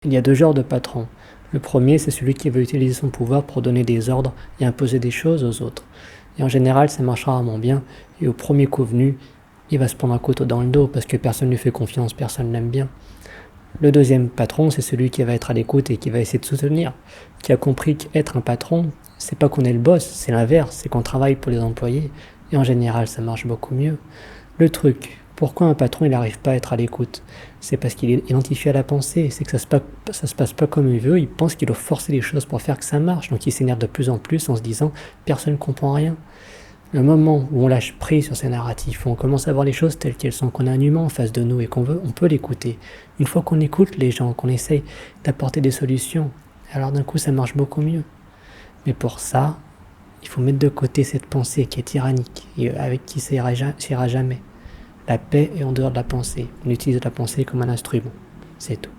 Il y a deux genres de patrons. Le premier, c'est celui qui va utiliser son pouvoir pour donner des ordres et imposer des choses aux autres. Et en général, ça marche rarement bien, et au premier coup venu, il va se prendre un couteau dans le dos parce que personne ne lui fait confiance, personne l'aime bien. Le deuxième patron, c'est celui qui va être à l'écoute et qui va essayer de soutenir, qui a compris qu'être un patron, c'est pas qu'on est le boss, c'est l'inverse, c'est qu'on travaille pour les employés, et en général, ça marche beaucoup mieux. Le truc, pourquoi un patron il n'arrive pas à être à l'écoute? C'est parce qu'il est identifié à la pensée, c'est que ça se passe pas comme il veut, il pense qu'il doit forcer les choses pour faire que ça marche, donc il s'énerve de plus en plus en se disant personne ne comprend rien. Le moment où on lâche prise sur ces narratifs, où on commence à voir les choses telles qu'elles sont, qu'on a un humain en face de nous et on peut l'écouter. Une fois qu'on écoute les gens, qu'on essaye d'apporter des solutions, alors d'un coup ça marche beaucoup mieux. Mais pour ça, il faut mettre de côté cette pensée qui est tyrannique et avec qui ça ira jamais. La paix est en dehors de la pensée. On utilise la pensée comme un instrument. C'est tout.